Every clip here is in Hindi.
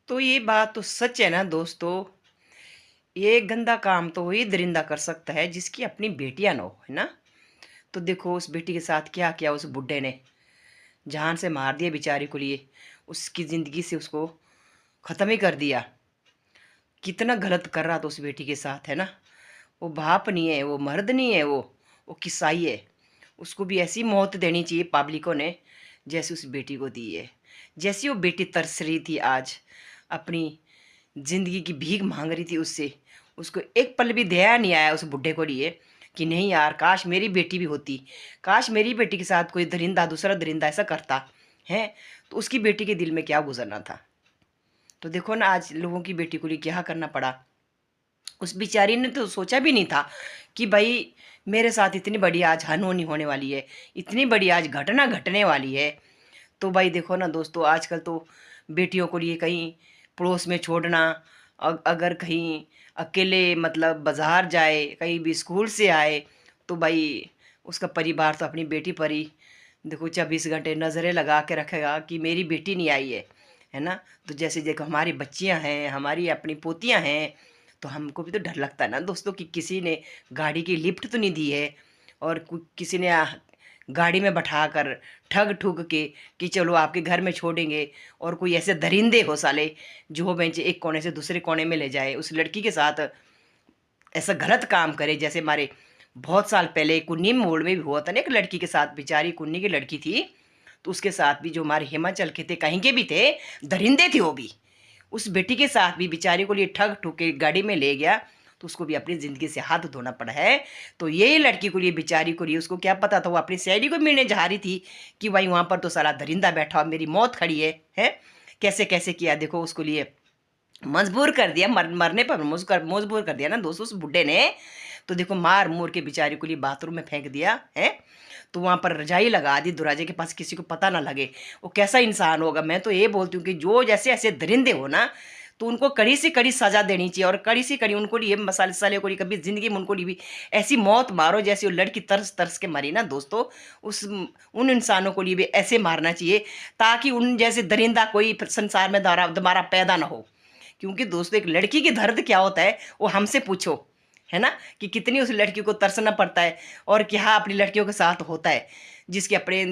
तो ये बात तो सच है ना दोस्तों। ये गंदा काम तो वही दरिंदा कर सकता है जिसकी अपनी बेटियां ना हो, है ना। तो देखो उस बेटी के साथ क्या किया उस बुड्ढे ने। जान से मार दिया बेचारी को लिए। उसकी ज़िंदगी से उसको ख़त्म ही कर दिया। कितना गलत कर रहा था उस बेटी के साथ, है ना। वो बाप नहीं है, वो मर्द नहीं है, वो किसाई है। उसको भी ऐसी मौत देनी चाहिए पब्लिकों ने जैसे उस बेटी को दी है। जैसी वो बेटी तरस रही थी आज, अपनी ज़िंदगी की भीख मांग रही थी उससे। उसको एक पल भी दया नहीं आया उस बुढ़े को लिए कि नहीं यार, काश मेरी बेटी भी होती, काश मेरी बेटी के साथ कोई दरिंदा, दूसरा दरिंदा ऐसा करता है। तो उसकी बेटी के दिल में क्या गुजरना था। तो देखो ना आज लोगों की बेटी को लिए क्या करना पड़ा। उस बेचारी ने तो सोचा भी नहीं था कि भाई मेरे साथ इतनी बड़ी आज अनहोनी होने वाली है, इतनी बड़ी आज घटना घटने वाली है। तो भाई देखो ना दोस्तों, आजकल तो बेटियों को लिए कहीं पड़ोस में छोड़ना, अगर कहीं अकेले मतलब बाज़ार जाए, कहीं भी स्कूल से आए, तो भाई उसका परिवार तो अपनी बेटी पर ही देखो 24 घंटे नज़रें लगा के रखेगा कि मेरी बेटी नहीं आई है ना। तो जैसे देखो हमारी बच्चियां हैं, हमारी अपनी पोतियां हैं, तो हमको भी तो डर लगता है ना दोस्तों कि किसी ने गाड़ी की लिफ्ट तो नहीं दी है, और किसी ने गाड़ी में बैठा कर ठग ठुग के कि चलो आपके घर में छोड़ेंगे, और कोई ऐसे दरिंदे हो साले जो बेंच एक कोने से दूसरे कोने में ले जाए, उस लड़की के साथ ऐसा गलत काम करे। जैसे हमारे बहुत साल पहले कुन्नी मोड़ में भी हुआ था ना, एक लड़की के साथ, बेचारी कुन्नी की लड़की थी, तो उसके साथ भी जो हमारे हिमाचल के थे, कहीं के भी थे, दरिंदे थे वो भी। उस बेटी के साथ भी बेचारी को लिए ठग ठुक के गाड़ी में ले गया, तो उसको भी अपनी ज़िंदगी से हाथ धोना पड़ा है। तो यही लड़की को लिए, बेचारी को लिए, उसको क्या पता था, वो अपनी सहेली को मिलने जा रही थी कि भाई वहाँ पर तो सारा दरिंदा बैठा और मेरी मौत खड़ी है। कैसे कैसे किया देखो, उसको लिए मजबूर कर दिया, मरने पर मजबूर कर दिया ना दोस्तों उस बुड्ढे ने। तो देखो मार मूर के बेचारी को लिए बाथरूम में फेंक दिया है। तो वहाँ पर रजाई लगा दी दरवाजे के पास, किसी को पता ना लगे। वो कैसा इंसान होगा। मैं तो ये बोलती हूँ कि जो जैसे ऐसे दरिंदे हो ना, तो उनको कड़ी से कड़ी सजा देनी चाहिए, और कड़ी से कड़ी उनको लिए मसाले साले को लिए कभी ज़िंदगी में उनको लिए भी ऐसी मौत मारो जैसी वो लड़की तरस तरस के मरी ना दोस्तों। उस उन इंसानों को लिए भी ऐसे मारना चाहिए ताकि उन जैसे दरिंदा कोई संसार में दोबारा पैदा ना हो। क्योंकि दोस्तों एक लड़की की दर्द क्या होता है वो हमसे पूछो, है ना, कि कितनी उस लड़की को तरसना पड़ता है, और क्या अपनी लड़कियों के साथ होता है, जिसकी अपने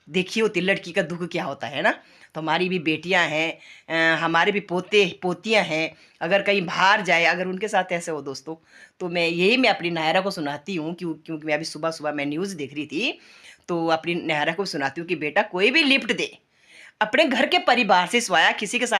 देखी होती लड़की का दुख क्या होता है ना। तो हमारी भी बेटियां हैं, हमारे भी पोते पोतियां हैं, अगर कहीं बाहर जाए, अगर उनके साथ ऐसे हो दोस्तों, तो मैं अपनी नायरा को सुनाती हूँ। क्योंकि मैं अभी सुबह सुबह मैं न्यूज़ देख रही थी, तो अपनी नायरा को सुनाती हूँ कि बेटा कोई भी लिफ्ट दे, अपने घर के परिवार से सिवाया किसी के साथ